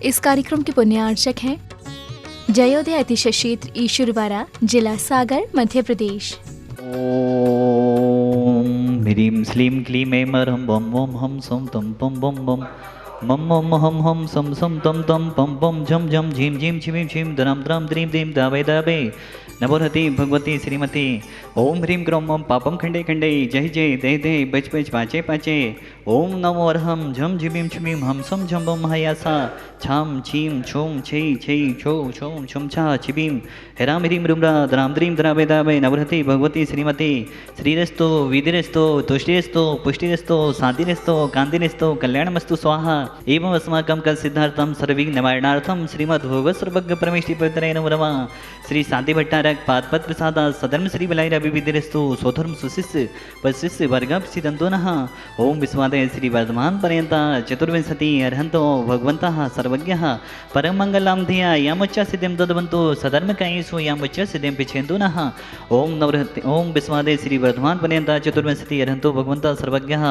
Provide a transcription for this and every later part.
इस कार्यक्रम के पुण्यार्चक हैं जयोदय अतिशय क्षेत्र ईश्वरवाड़ा, जिला सागर, मध्य प्रदेश। ओम ह्रीं श्लीं क्लीं ऐं मरहं बम बम हम सम तम पम बम बम मम मम हम हम सम सम तम तम पम पम झम झम झीम झीम छिमीं छिम दराम द्राम द्रीं द्रीं दावे दावे नमोहति भगवती श्रीमती। ओम ह्रीं क्रोम मम पापम खंडे खंडे जय जय दे दे बच बच पाचे पाचे। ओम नमो अर्हम झम झिमीं छिमीं हम सम झम बम महायासा छाम छीम छोम छै छै छो छोम छुम छा छिबीम हेराम ह्रीं रुम्रा द्राम द्रीं द्रावे दावे नवरति भगवती श्रीमती। श्रीरस्तो विधिरस्तो तुष्टिरस्तो पुष्टिरस्तो शांतिरस्तो कांतिरस्तो कल्याणमस्तु स्वाहा। एवं अस्माकं कल सिद्धार्थम सर्विघ्न निवारणार्थम श्रीमद्भगवत सर्वज्ञ परमेष्टि पवित्राय नमो नमः। श्री शांति भट्टारक पादपद प्रसादा सधर्म श्री बलाय विविधिरस्तु स्वधर्म सुशिष्य पशिष्य वर्ग सिद्धंतो नः। ओम विस्वादय श्री वर्धमान पर्यंता चतुर्विंशति अर्हंतो भगवन्तः सर्वज्ञः परम मंगलाम धिया यामुच्च सिद्धिं ददवन्तु सधर्म कायेषु यामुच्च सिद्धिं पिछेन्तु नः। ओम नवरति ओम विस्वादय श्री वर्धमान पर्यंता चतुर्विंशति अर्हंतो भगवन्तः सर्वज्ञः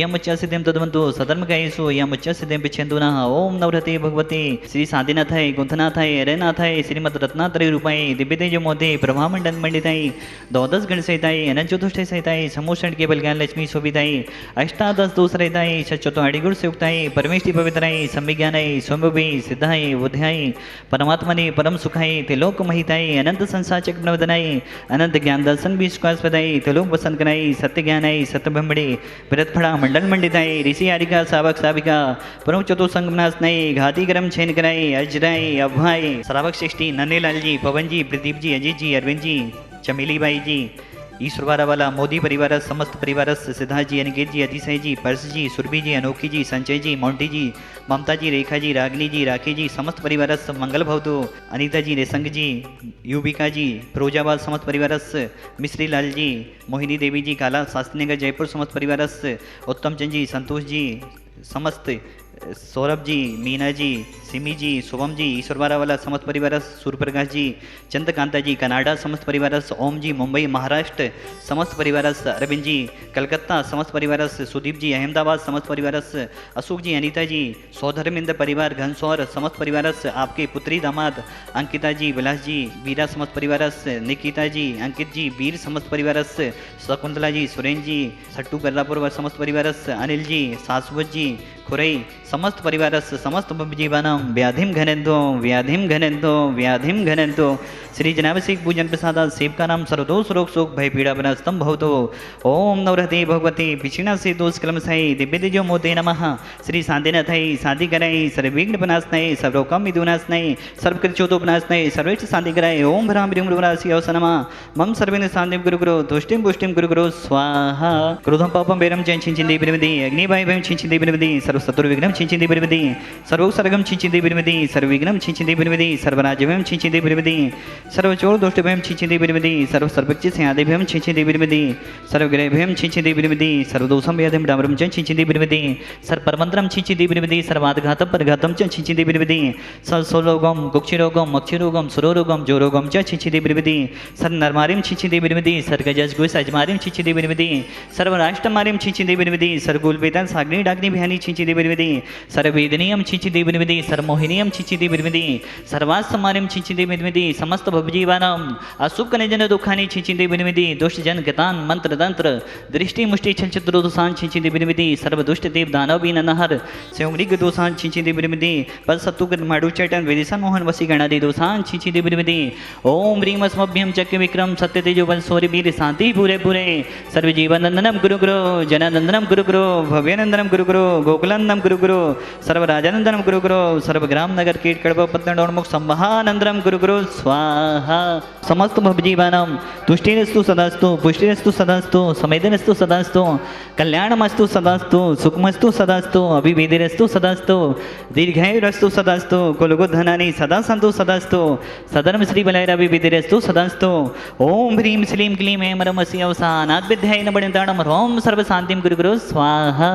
यामुच्च सिद्धिं ददवन्तु सधर्म कायेषु यामुच्च सिद्धिं पिछेन्तु नः। ओम नवरति भगवती श्री सादिनाथाय गुंथनाथाय अरेनाथाय श्रीमद रत्नात्रय रूपाय दिव्य तेज मोदे प्रभा मंडन मंडिताई द्वादश गण सहिताई अनंत चतुष्ट सहिताई समूषण केवल ज्ञान लक्ष्मी शोभिताई अष्टादश दोष रहिताई षटचतुर्णी गुण से युक्ताई परमेष्टि पवित्राई संविज्ञानाई स्वयंभुवी सिद्धाई बुद्धाई परमात्मने परम सुखाई त्रिलोक महिताई अनंत संसार चक्र नवदनाई अनंत ज्ञान दर्शन भी सुखास्पदाई त्रिलोक वसंत कराई सत्य ज्ञानाई सत्य ब्रह्मणे विरतफड़ा मंडल मंडिताई ऋषि आरिका सावक साविका परम चतुर्संगनाश नई घाती गरम छेन कराई अजराई अभाई श्रावक सृष्टि नन्हेलाल जी पवन जी प्रदीप जी अजीत जी अरविंद जी चमेली बाई जी ईश्वरवाड़ा वाला मोदी परिवार समस्त परिवार सिद्धार्थ जी अनिकेत जी अतिशय जी पर्स जी सुरभि जी अनोखी जी संजय जी मोंटी जी ममता जी रेखा जी रागिनी जी राखी जी समस्त परिवार मंगल भवतु अनीता जी रेसंग जी युविका जी फिरोजाबाद समस्त परिवार मिश्री लाल जी मोहिनी देवी जी काला शास्त्रीनगर जयपुर समस्त परिवार उत्तम चंद जी संतोष जी समस्त सौरभ जी मीना जी सिमी जी शुभम जी ईश्वरवाड़ा वाला समस्त परिवार सूर्यप्रकाश जी चंद्रकांता जी कनाडा समस्त परिवार ओम जी मुंबई महाराष्ट्र समस्त परिवार अरविंद जी कलकत्ता समस्त परिवार सुदीप जी अहमदाबाद समस्त परिवार अशोक जी अनीता जी सौधर्मेंद्र परिवार घनसौर समस्त परिवार आपके पुत्री दामाद अंकिता जी विलास जी वीरा समस्त परिवार निकिता जी अंकित जी वीर समस्त परिवार शकुंतला जी सुरेन जी सट्टू गल्लापुर समस्त परिवार अनिल जी शाश्वत जी खुरई समस्त परिवार समस्त जीवानां व्याधिम घनंतो व्याधिम घनंतो व्याधिम घनंतो। श्री जनाब सिख पूजन प्रसाद सेवका नाम सर्वदोष रोग शोक भय पीड़ा विनाशतम भवतो। ओम नवरति भगवती पिछिणा से दोष कलम साई दिव्य तेजो मोते नमः। श्री शांतिनाथाई शांति कराई सर्वविघ्न विनाशनाय सर्वोकम विदुनाशनाय सर्वकृचोतो विनाशनाय सर्वेष्ट शांति कराय। ओम भ्राम भ्रीम रुवरासी अवसनमा मम सर्वेन शांतिं गुरु गुरु तुष्टिं पुष्टिं गुरु गुरु स्वाहा। क्रोधं पापं वैरं च छिंचिंदे विनिमति अग्निवाय भयं छिंचिंदे विनिमति सर्वशत्रुविघ्नं छिंचिंदे विनिमति सर्वोसर्गं छिंचिंदे विनिमति सर्वविघ्नं छिंचिंदे विनिमति सर्वराज्यभयं छिंचिंदे विनिमति सर्वचोर दोष्टभयं छिंचिंदे विनिमति सर्वसर्वज्ञ स्यादिभयं छिंचिंदे विनिमति सर्वग्रहभयं छिंचिंदे विनिमति सर्वदोषं व्याधिं डामरं च छिंचिंदे विनिमति सर्वपरमंत्रं छिंचिंदे विनिमति सर्वादघातं परघातं च छिंचिंदे विनिमति सर्वसोलोगं कुक्षिरोगं मक्षिरोगं सुरोरोगं जोरोगं च छिंचिंदे विनिमति सर्वनरमारिं छिंचिंदे विनिमति सर्गजस्गुस अजमारिं छिंचिंदे विनिमति सर्वराष्ट्रमारिं छिंचिंदे विनिमति सर्वगुलवेदन साग्नि डाग्नि भयानि छिंचिंदे विनिमति सर्ववेदनीयं छिंचिंदे विनिमति सर्वमोहिनीयं छिंचिंदे विनिमति सर्वास्तमारिं छिंचिंदे विनिमति समस्त भवजीवानां अशुभ कनेजन दुखानि छिंचिंदे विनिमति दुष्टजन गतान मंत्र तंत्र दृष्टि मुष्टि छलचतुर दोषान छिंचिंदे विनिमति सर्व दुष्ट देव दानव बीननहर संग्रिक दोषान छिंचिंदे विनिमति पद सत्तुकर माडु चैतन वेदिसन मोहन वसी गणादि दोषान छिंचिंदे विनिमति। ओम ह्रीं अस्मभ्यं चक्र विक्रम सत्य तेजो बल सौर्य वीर शांति पूरे पूरे सर्व जीवनंदनम गुरु गुरु जनानंदनम गुरु गुरु भव्यनंदनम गुरु गुरु गोकुलंदनम गुरु गुरु सर्व राजानंदनम गुरु गुरु सर्व ग्राम नगर कीट कड़प पत्तन डोणमुख संवहानंदनम गुरु गुरु स्वाहा। समस्त भवजीवानां तुष्टिरस्तु सदास्तु पुष्टिरस्तु सदास्तु समेदनस्तु सदास्तु कल्याणमस्तु सदास्तु सुखमस्तु सदास्तु अभिवेदिरस्तु सदास्तु दीर्घायुरस्तु सदास्तु कुलगुधनानि सदा सन्तु सदास्तु सधर्म श्री बलैरवि विधिरस्तु सदास्तु। ओम ह्रीं श्लीं क्लीं ऐं मरमसि अवसानाद् विद्याय नमणिताणं ह्रौं सर्वशान्तिं गुरु गुरु स्वाहा।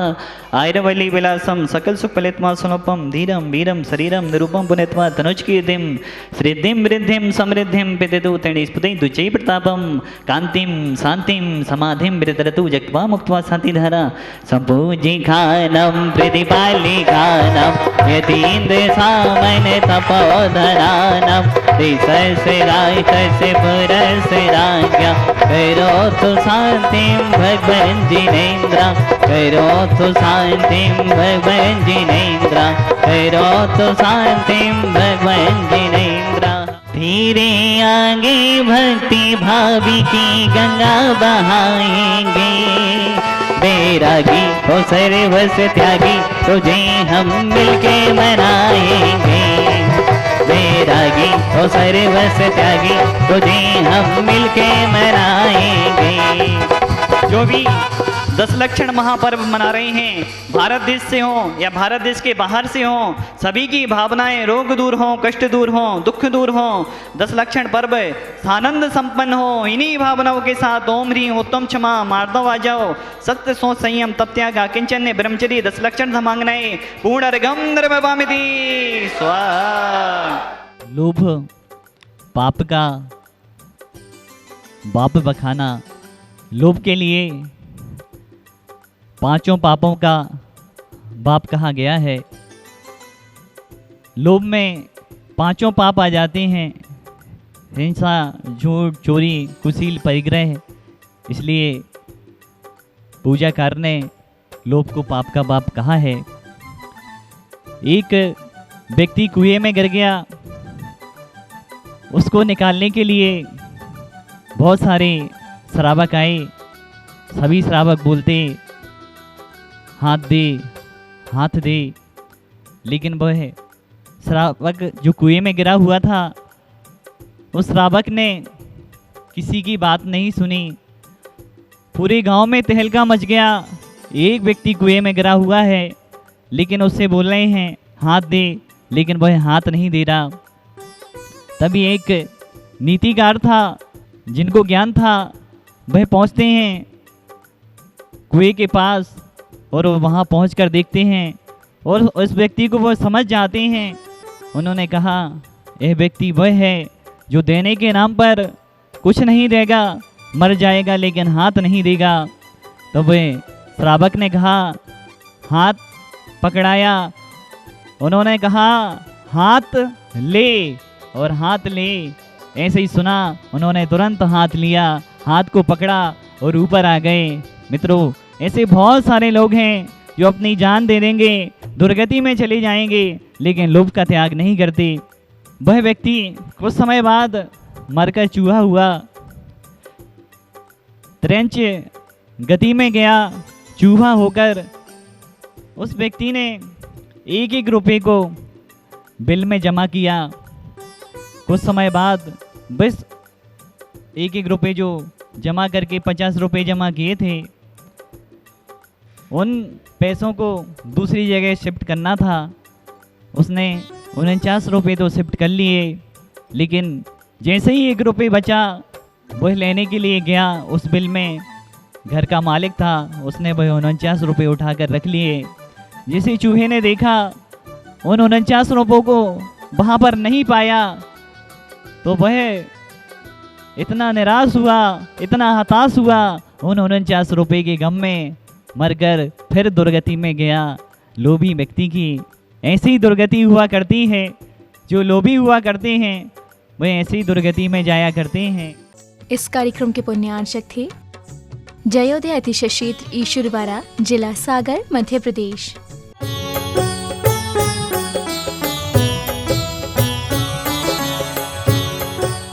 आयुर्वल्ली कैलासम सकल सुख फलित्वा सुनोपम धीरम वीरम शरीरम निरूपम पुनित्वा तनुज कीर्तिम श्रीद्धिम वृद्धिम समृद्धिम पितु तेणी स्फुति दुचै प्रतापम कांतिम शांतिम समाधिम विरतरतु जक्त्वा मुक्त्वा शांतिधारा संपूजि खानम प्रतिपालि खानम यतीन्द्र सामन तपोधरानम दिशस्य रायतस्य पुरस्य राज्ञा करो तो शांतिम भगवन् जिनेन्द्र करो तो शांतिम भगवन् जिनेन्द्र करो तो शांतिम भगवन् जिनेन्द्र धीरे आगे भक्ति भावी की गंगा बहाएंगे बैरागी तो सर्वस्व त्यागी तुझे हम मिलके मनाएंगे बैरागी तो सर्वस्व त्यागी तुझे हम मिलके मनाएंगे। जो भी 10 लक्षण महापर्व मना रहे हैं, भारत देश से हों या भारत देश के बाहर से हों, सभी की भावनाएं रोग दूर हों, कष्ट दूर हों, दुख दूर हों, 10 लक्षण पर्व आनंद संपन्न हो। इन्हीं भावनाओं के साथ ओम ह्रीं उत्तम क्षमा मार्दव आ जाओ सत्य सोच संयम तप त्याग किंचन ब्रह्मचर्य 10 लक्षण धमांगनाएं पूर्णर्गम निर्भवामिति स्वाहा। लोभ पाप का बाप बखाना। लोभ के लिए 5 पापों का बाप कहा गया है। लोभ में 5 पाप आ जाते हैं, हिंसा झूठ चोरी कुशील परिग्रह। इसलिए पूजाकार ने लोभ को पाप का बाप कहा है। एक व्यक्ति कुएं में गिर गया, उसको निकालने के लिए बहुत सारे श्रावक आए। सभी श्रावक बोलते हाथ दे, लेकिन वह श्रावक जो कुएं में गिरा हुआ था, उस श्रावक ने किसी की बात नहीं सुनी। पूरे गांव में तहलका मच गया। एक व्यक्ति कुएं में गिरा हुआ है, लेकिन उससे बोल रहे हैं हाथ दे, लेकिन वह हाथ नहीं दे रहा। तभी एक नीतिकार था, जिनको ज्ञान था, वह पहुंचते हैं कुएं के पास और वहां पहुंचकर देखते हैं और उस व्यक्ति को वो समझ जाते हैं। उन्होंने कहा यह व्यक्ति वह है जो देने के नाम पर कुछ नहीं देगा, मर जाएगा लेकिन हाथ नहीं देगा। तो वह श्रावक ने कहा हाथ पकड़ाया। उन्होंने कहा हाथ ले, और हाथ ले। ऐसे ही सुना, उन्होंने तुरंत हाथ लिया, हाथ को पकड़ा और ऊपर आ गए। मित्रों, ऐसे बहुत सारे लोग हैं जो अपनी जान दे देंगे, दुर्गति में चले जाएंगे, लेकिन लोभ का त्याग नहीं करते। वह व्यक्ति कुछ समय बाद मरकर चूहा हुआ, त्रेंच गति में गया चूहा होकर। उस व्यक्ति ने 1-1 रुपये को बिल में जमा किया। कुछ समय बाद बस 1-1 रुपये जो जमा करके 50 रुपये जमा किए थे, उन पैसों को दूसरी जगह शिफ्ट करना था। उसने 49 रुपये तो शिफ्ट कर लिए, लेकिन जैसे ही 1 रुपये बचा, वह लेने के लिए गया। उस बिल में घर का मालिक था, उसने वह 49 रुपये उठाकर रख लिए। जिसे चूहे ने देखा उन 49 रुपयों को वहाँ पर नहीं पाया, तो वह इतना निराश हुआ, इतना हताश हुआ, उन 49 रुपये के गम में मरकर फिर दुर्गति में गया। लोभी व्यक्ति की ऐसी दुर्गति हुआ करती है। जो लोभी हुआ करते हैं वे ऐसी दुर्गति में जाया करते हैं। इस कार्यक्रम के पुण्यार्चक थे जयोदय अतिशय क्षेत्र ईश्वरवाड़ा, जिला सागर, मध्य प्रदेश।